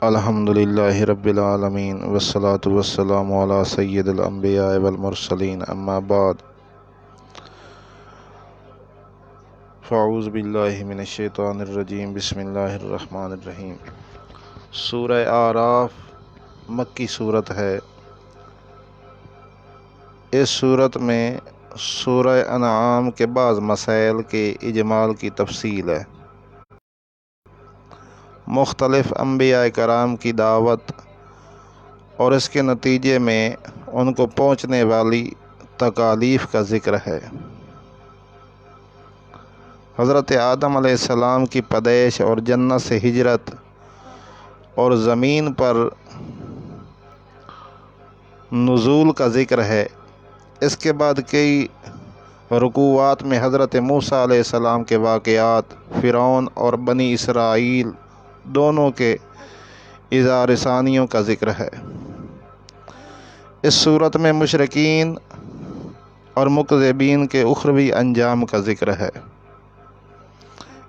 الحمدللہ رب العالمین والصلاة والسلام علی سید الانبیاء والمرسلین اما بعد فاعوذ باللہ من الشیطان الرجیم بسم اللہ الرحمن الرحیم۔ سورہ اعراف مکی صورت ہے۔ اس صورت میں سورہ انعام کے بعض مسائل کے اجمال کی تفصیل ہے۔ مختلف انبیاء کرام کی دعوت اور اس کے نتیجے میں ان کو پہنچنے والی تکالیف کا ذکر ہے۔ حضرت آدم علیہ السلام کی پیدائش اور جنت سے ہجرت اور زمین پر نزول کا ذکر ہے۔ اس کے بعد کئی رکوعات میں حضرت موسیٰ علیہ السلام کے واقعات، فرعون اور بنی اسرائیل دونوں کے اظہار ثانیوں کا ذکر ہے۔ اس صورت میں مشرکین اور مکذبین کے اخروی انجام کا ذکر ہے۔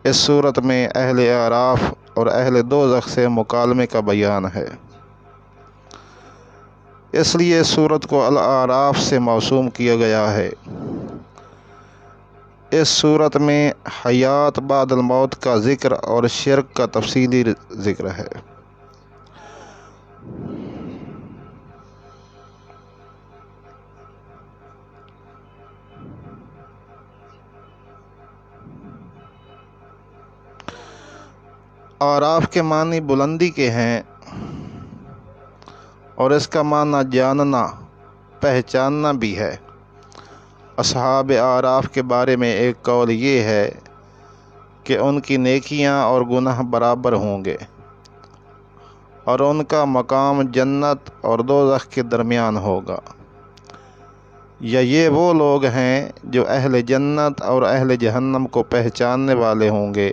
اس صورت میں اہل اعراف اور اہل دوزخ سے مکالمے کا بیان ہے۔ اس لیے اس صورت کو الاعراف سے موسوم کیا گیا ہے۔ اس صورت میں حیات بعد الموت کا ذکر اور شرک کا تفصیلی ذکر ہے۔ اعراف کے معنی بلندی کے ہیں اور اس کا معنی جاننا، پہچاننا بھی ہے۔ اصحاب اعراف کے بارے میں ایک قول یہ ہے کہ ان کی نیکیاں اور گناہ برابر ہوں گے اور ان کا مقام جنت اور دوزخ کے درمیان ہوگا، یا یہ وہ لوگ ہیں جو اہل جنت اور اہل جہنم کو پہچاننے والے ہوں گے،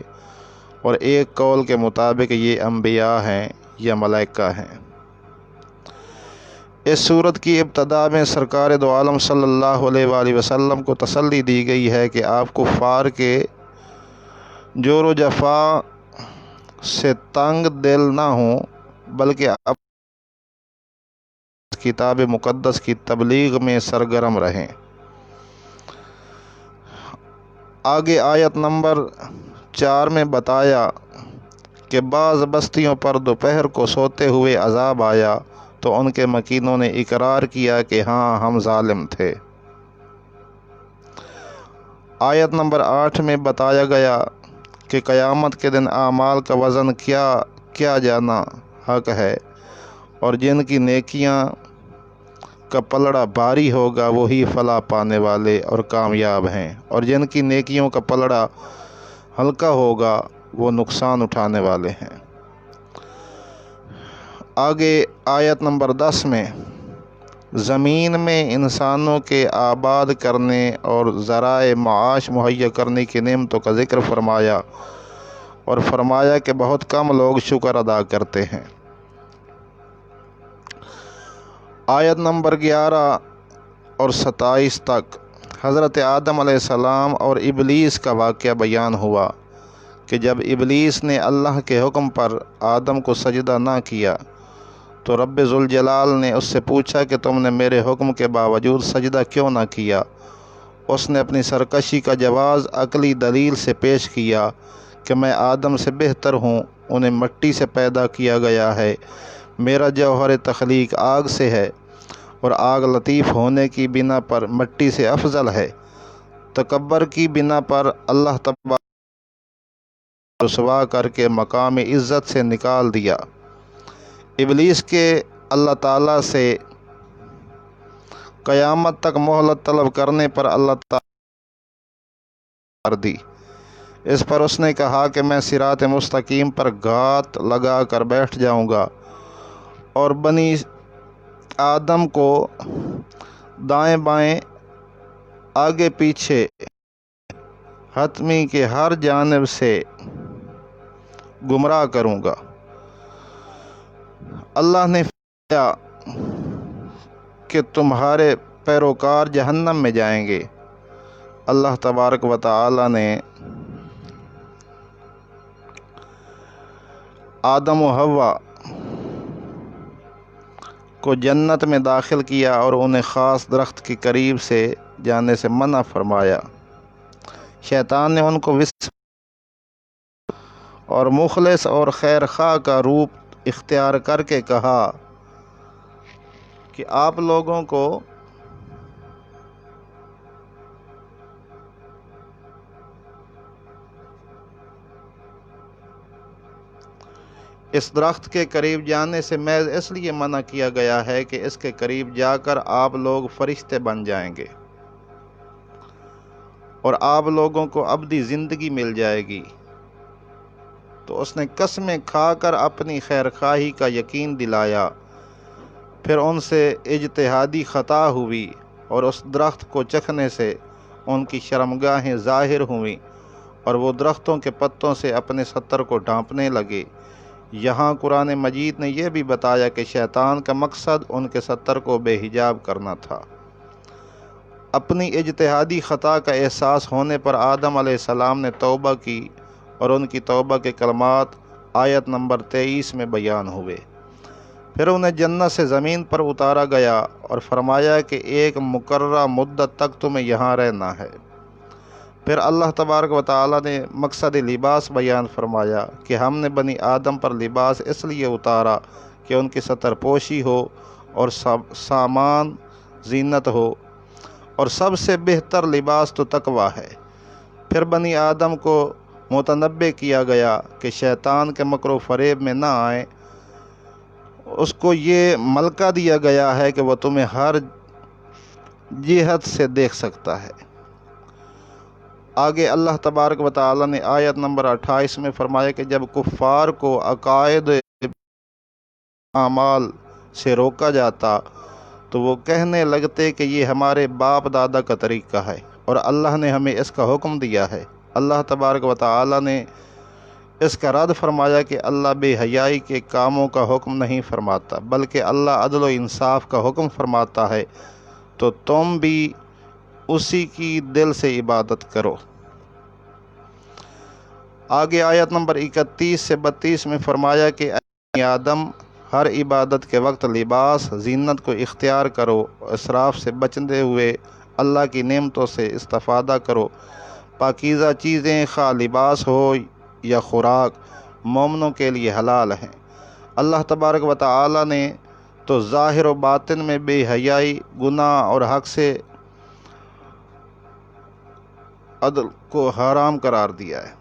اور ایک قول کے مطابق یہ انبیاء ہیں یا ملائکہ ہیں۔ اس صورت کی ابتدا میں سرکار دو عالم صلی اللہ علیہ وآلہ وسلم کو تسلی دی گئی ہے کہ آپ کفار کے جور و جفا سے تنگ دل نہ ہوں، بلکہ اب کتاب مقدس کی تبلیغ میں سرگرم رہیں۔ آگے آیت نمبر 4 میں بتایا کہ بعض بستیوں پر دوپہر کو سوتے ہوئے عذاب آیا تو ان کے مکینوں نے اقرار کیا کہ ہاں ہم ظالم تھے۔ آیت نمبر 8 میں بتایا گیا کہ قیامت کے دن اعمال کا وزن کیا جانا حق ہے، اور جن کی نیکیاں کا پلڑا بھاری ہوگا وہی فلاح پانے والے اور کامیاب ہیں، اور جن کی نیکیوں کا پلڑا ہلکا ہوگا وہ نقصان اٹھانے والے ہیں۔ آگے آیت نمبر 10 میں زمین میں انسانوں کے آباد کرنے اور ذرائع معاش مہیا کرنے کی نعمتوں کا ذکر فرمایا، اور فرمایا کہ بہت کم لوگ شکر ادا کرتے ہیں۔ آیت نمبر 11 اور 27 تک حضرت آدم علیہ السلام اور ابلیس کا واقعہ بیان ہوا کہ جب ابلیس نے اللہ کے حکم پر آدم کو سجدہ نہ کیا تو رب ذوالجلال نے اس سے پوچھا کہ تم نے میرے حکم کے باوجود سجدہ کیوں نہ کیا؟ اس نے اپنی سرکشی کا جواز عقلی دلیل سے پیش کیا کہ میں آدم سے بہتر ہوں، انہیں مٹی سے پیدا کیا گیا ہے، میرا جوہر تخلیق آگ سے ہے، اور آگ لطیف ہونے کی بنا پر مٹی سے افضل ہے۔ تکبر کی بنا پر اللہ تبارک رسوا کر کے مقام عزت سے نکال دیا۔ ابلیس کے اللہ تعالیٰ سے قیامت تک مہلت طلب کرنے پر اللہ تعالیٰ کر دی۔ اس پر اس نے کہا کہ میں صراط مستقیم پر گھات لگا کر بیٹھ جاؤں گا، اور بنی آدم کو دائیں بائیں آگے پیچھے حتمی کے ہر جانب سے گمراہ کروں گا۔ اللہ نے فرمایا کہ تمہارے پیروکار جہنم میں جائیں گے۔ اللہ تبارک و تعالی نے آدم و حوا کو جنت میں داخل کیا اور انہیں خاص درخت کے قریب سے جانے سے منع فرمایا۔ شیطان نے ان کو اور مخلص اور خیر خواہ کا روپ اختیار کر کے کہا کہ آپ لوگوں کو اس درخت کے قریب جانے سے محض اس لیے منع کیا گیا ہے کہ اس کے قریب جا کر آپ لوگ فرشتے بن جائیں گے اور آپ لوگوں کو ابدی زندگی مل جائے گی۔ تو اس نے قسمیں کھا کر اپنی خیر خواہی کا یقین دلایا۔ پھر ان سے اجتہادی خطا ہوئی اور اس درخت کو چکھنے سے ان کی شرمگاہیں ظاہر ہوئیں اور وہ درختوں کے پتوں سے اپنے ستر کو ڈھانپنے لگے۔ یہاں قرآن مجید نے یہ بھی بتایا کہ شیطان کا مقصد ان کے ستر کو بے حجاب کرنا تھا۔ اپنی اجتہادی خطا کا احساس ہونے پر آدم علیہ السلام نے توبہ کی اور ان کی توبہ کے کلمات آیت نمبر 23 میں بیان ہوئے۔ پھر انہیں جنت سے زمین پر اتارا گیا اور فرمایا کہ ایک مقررہ مدت تک تمہیں یہاں رہنا ہے۔ پھر اللہ تبارک و تعالیٰ نے مقصد لباس بیان فرمایا کہ ہم نے بنی آدم پر لباس اس لیے اتارا کہ ان کی ستر پوشی ہو اور سامان زینت ہو، اور سب سے بہتر لباس تو تقویٰ ہے۔ پھر بنی آدم کو متنبہ کیا گیا کہ شیطان کے مکر و فریب میں نہ آئیں۔ اس کو یہ ملکہ دیا گیا ہے کہ وہ تمہیں ہر جہت سے دیکھ سکتا ہے۔ آگے اللہ تبارک و تعالیٰ نے آیت نمبر 28 میں فرمایا کہ جب کفار کو عقائد اعمال سے روکا جاتا تو وہ کہنے لگتے کہ یہ ہمارے باپ دادا کا طریقہ ہے اور اللہ نے ہمیں اس کا حکم دیا ہے۔ اللہ تبارک و تعالیٰ نے اس کا رد فرمایا کہ اللہ بے حیائی کے کاموں کا حکم نہیں فرماتا، بلکہ اللہ عدل و انصاف کا حکم فرماتا ہے، تو تم بھی اسی کی دل سے عبادت کرو۔ آگے آیت نمبر 31 سے 32 میں فرمایا کہ اے آدم، ہر عبادت کے وقت لباس زینت کو اختیار کرو، اسراف سے بچتے ہوئے اللہ کی نعمتوں سے استفادہ کرو۔ پاکیزہ چیزیں خواہ لباس ہو یا خوراک مومنوں کے لیے حلال ہیں۔ اللہ تبارک و تعالیٰ نے تو ظاہر و باطن میں بے حیائی، گناہ اور حق سے عدل کو حرام قرار دیا ہے۔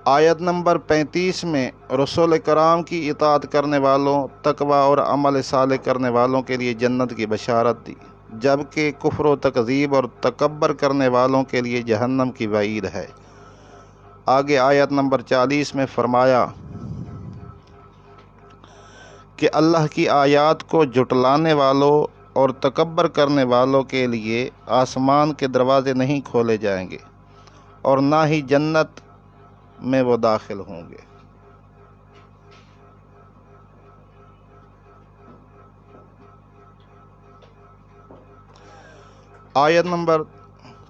آیت نمبر 35 میں رسول کرام کی اطاعت کرنے والوں، تقویٰ اور عمل صالح کرنے والوں کے لیے جنت کی بشارت دی، جبکہ کفر و تکذیب اور تکبر کرنے والوں کے لیے جہنم کی وعید ہے۔ آگے آیت نمبر 40 میں فرمایا کہ اللہ کی آیات کو جھٹلانے والوں اور تکبر کرنے والوں کے لیے آسمان کے دروازے نہیں کھولے جائیں گے اور نہ ہی جنت میں وہ داخل ہوں گے۔ آیت نمبر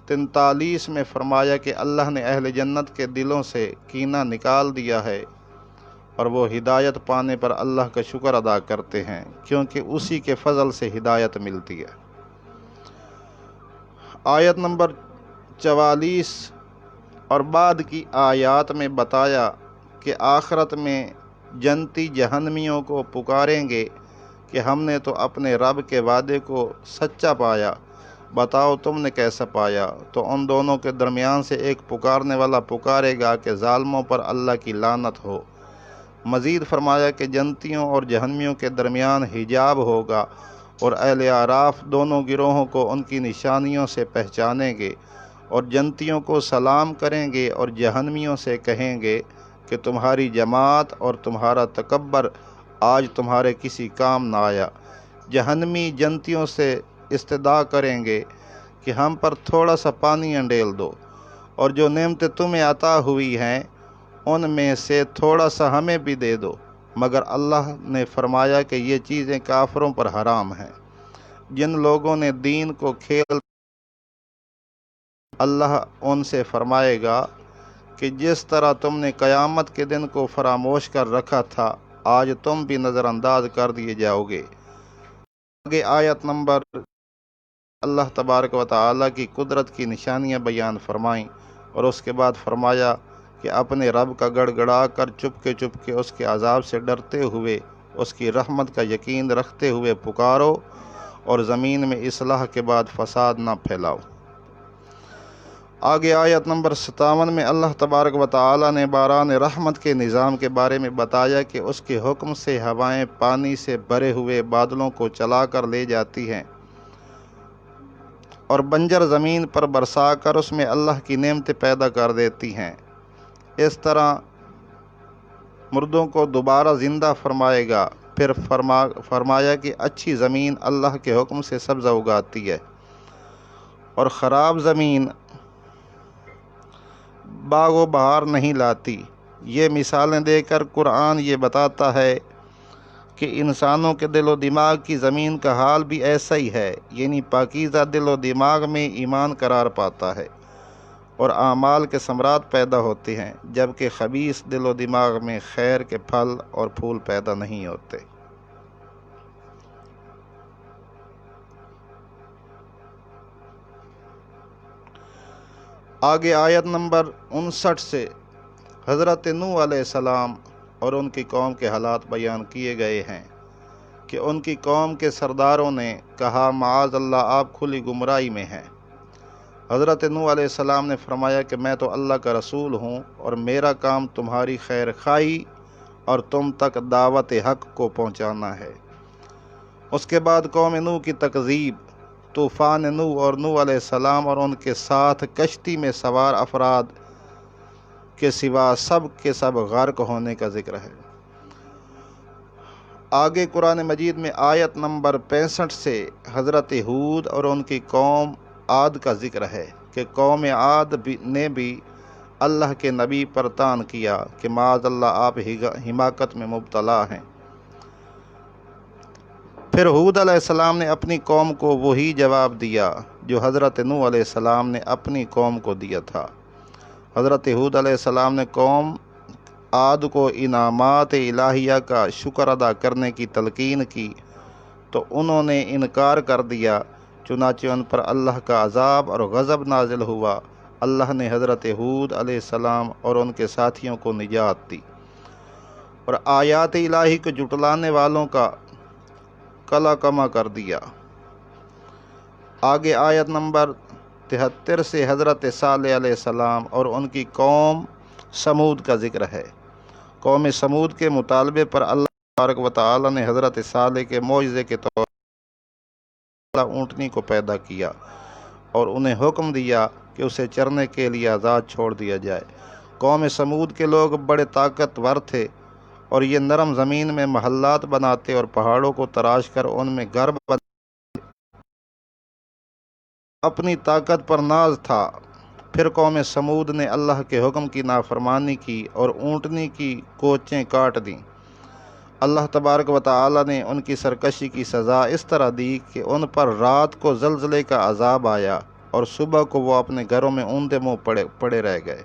43 میں فرمایا کہ اللہ نے اہل جنت کے دلوں سے کینہ نکال دیا ہے اور وہ ہدایت پانے پر اللہ کا شکر ادا کرتے ہیں، کیونکہ اسی کے فضل سے ہدایت ملتی ہے۔ آیت نمبر 44 اور بعد کی آیات میں بتایا کہ آخرت میں جنتی جہنمیوں کو پکاریں گے کہ ہم نے تو اپنے رب کے وعدے کو سچا پایا، بتاؤ تم نے کیسا پایا؟ تو ان دونوں کے درمیان سے ایک پکارنے والا پکارے گا کہ ظالموں پر اللہ کی لعنت ہو۔ مزید فرمایا کہ جنتیوں اور جہنمیوں کے درمیان حجاب ہوگا اور اہل اعراف دونوں گروہوں کو ان کی نشانیوں سے پہچانیں گے، اور جنتیوں کو سلام کریں گے اور جہنمیوں سے کہیں گے کہ تمہاری جماعت اور تمہارا تکبر آج تمہارے کسی کام نہ آیا۔ جہنمی جنتیوں سے استدعا کریں گے کہ ہم پر تھوڑا سا پانی انڈیل دو، اور جو نعمتیں تمہیں عطا ہوئی ہیں ان میں سے تھوڑا سا ہمیں بھی دے دو، مگر اللہ نے فرمایا کہ یہ چیزیں کافروں پر حرام ہیں۔ جن لوگوں نے دین کو کھیل، اللہ ان سے فرمائے گا کہ جس طرح تم نے قیامت کے دن کو فراموش کر رکھا تھا آج تم بھی نظر انداز کر دیے جاؤ گے۔ آگے آیت نمبر اللہ تبارک و تعالیٰ کی قدرت کی نشانیاں بیان فرمائیں اور اس کے بعد فرمایا کہ اپنے رب کا گڑ گڑا کر چپکے چپکے اس کے عذاب سے ڈرتے ہوئے اس کی رحمت کا یقین رکھتے ہوئے پکارو اور زمین میں اصلاح کے بعد فساد نہ پھیلاؤ۔ آگے آیت نمبر 57 میں اللہ تبارک و تعالیٰ نے باران رحمت کے نظام کے بارے میں بتایا کہ اس کے حکم سے ہوائیں پانی سے بھرے ہوئے بادلوں کو چلا کر لے جاتی ہیں اور بنجر زمین پر برسا کر اس میں اللہ کی نعمتیں پیدا کر دیتی ہیں۔ اس طرح مردوں کو دوبارہ زندہ فرمائے گا۔ پھر فرمایا کہ اچھی زمین اللہ کے حکم سے سبزہ اگاتی ہے اور خراب زمین باغ و بہار نہیں لاتی۔ یہ مثالیں دے کر قرآن یہ بتاتا ہے کہ انسانوں کے دل و دماغ کی زمین کا حال بھی ایسا ہی ہے، یعنی پاکیزہ دل و دماغ میں ایمان قرار پاتا ہے اور اعمال کے ثمرات پیدا ہوتے ہیں، جبکہ خبیث دل و دماغ میں خیر کے پھل اور پھول پیدا نہیں ہوتے۔ آگے آیت نمبر 59 سے حضرت نوح علیہ السلام اور ان کی قوم کے حالات بیان کیے گئے ہیں کہ ان کی قوم کے سرداروں نے کہا معاذ اللہ آپ کھلی گمراہی میں ہیں۔ حضرت نوح علیہ السلام نے فرمایا کہ میں تو اللہ کا رسول ہوں اور میرا کام تمہاری خیر خواہی اور تم تک دعوت حق کو پہنچانا ہے۔ اس کے بعد قوم نوح کی تکذیب، طوفان نوح اور نوح علیہ السلام اور ان کے ساتھ کشتی میں سوار افراد کے سوا سب کے سب غرق ہونے کا ذکر ہے۔ آگے قرآن مجید میں آیت نمبر 65 سے حضرت ہود اور ان کی قوم عاد کا ذکر ہے کہ قوم عاد نے بھی اللہ کے نبی پر طعن کیا کہ معاذ اللہ آپ حماقت میں مبتلا ہیں۔ پھر ہود علیہ السلام نے اپنی قوم کو وہی جواب دیا جو حضرت نوح علیہ السلام نے اپنی قوم کو دیا تھا۔ حضرت ہود علیہ السلام نے قوم عاد کو انعامات الہیہ کا شکر ادا کرنے کی تلقین کی تو انہوں نے انکار کر دیا، چنانچہ ان پر اللہ کا عذاب اور غضب نازل ہوا۔ اللہ نے حضرت ہود علیہ السلام اور ان کے ساتھیوں کو نجات دی اور آیات الہی کو جھٹلانے والوں کا کلا کما کر دیا۔ آگے آیت نمبر 73 سے حضرت صالح علیہ السلام اور ان کی قوم سمود کا ذکر ہے۔ قوم سمود کے مطالبے پر اللہ تبارک و تعالی نے حضرت صالح کے معجزے کے طور پر اونٹنی کو پیدا کیا اور انہیں حکم دیا کہ اسے چرنے کے لیے آزاد چھوڑ دیا جائے۔ قوم سمود کے لوگ بڑے طاقتور تھے اور یہ نرم زمین میں محلات بناتے اور پہاڑوں کو تراش کر ان میں گھر بناتے۔ اپنی طاقت پر ناز تھا۔ پھر قوم سمود نے اللہ کے حکم کی نافرمانی کی اور اونٹنی کی کوچیں کاٹ دیں۔ اللہ تبارک و تعالی نے ان کی سرکشی کی سزا اس طرح دی کہ ان پر رات کو زلزلے کا عذاب آیا اور صبح کو وہ اپنے گھروں میں اوندے منہ پڑے رہ گئے۔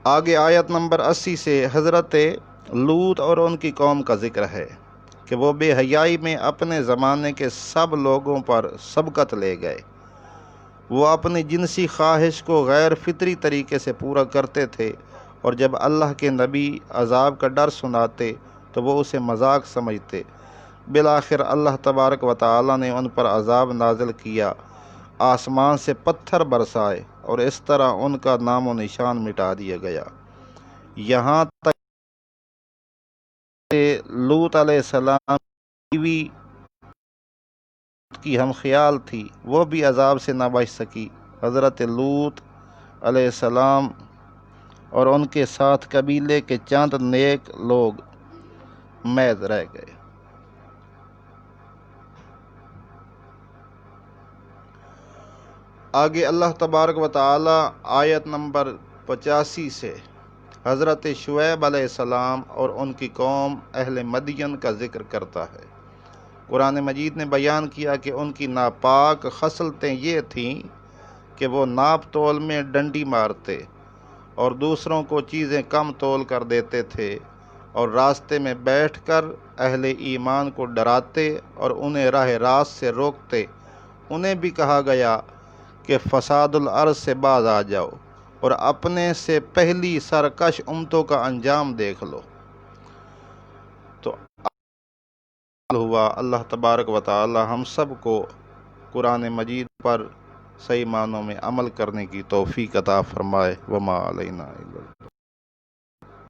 آگے آیت نمبر 80 سے حضرت لوط اور ان کی قوم کا ذکر ہے کہ وہ بے حیائی میں اپنے زمانے کے سب لوگوں پر سبقت لے گئے۔ وہ اپنی جنسی خواہش کو غیر فطری طریقے سے پورا کرتے تھے اور جب اللہ کے نبی عذاب کا ڈر سناتے تو وہ اسے مذاق سمجھتے۔ بالآخر اللہ تبارک و تعالی نے ان پر عذاب نازل کیا، آسمان سے پتھر برسائے اور اس طرح ان کا نام و نشان مٹا دیا گیا۔ یہاں تک کہ لوط علیہ السلام بیوی کی ہم خیال تھی، وہ بھی عذاب سے نہ بچ سکی۔ حضرت لوط علیہ السلام اور ان کے ساتھ قبیلے کے چند نیک لوگ محض رہ گئے۔ آگے اللہ تبارک و تعالی آیت نمبر 85 سے حضرت شعیب علیہ السلام اور ان کی قوم اہل مدین کا ذکر کرتا ہے۔ قرآن مجید نے بیان کیا کہ ان کی ناپاک خصلتیں یہ تھیں کہ وہ ناپ تول میں ڈنڈی مارتے اور دوسروں کو چیزیں کم تول کر دیتے تھے، اور راستے میں بیٹھ کر اہل ایمان کو ڈراتے اور انہیں راہ راست سے روکتے۔ انہیں بھی کہا گیا کہ فساد الارض سے باز آ جاؤ اور اپنے سے پہلی سرکش امتوں کا انجام دیکھ لو۔ تو ہوا اللہ تبارک و تعالی ہم سب کو قرآن مجید پر صحیح معنوں میں عمل کرنے کی توفیق عطا فرمائے۔ وما علینا الا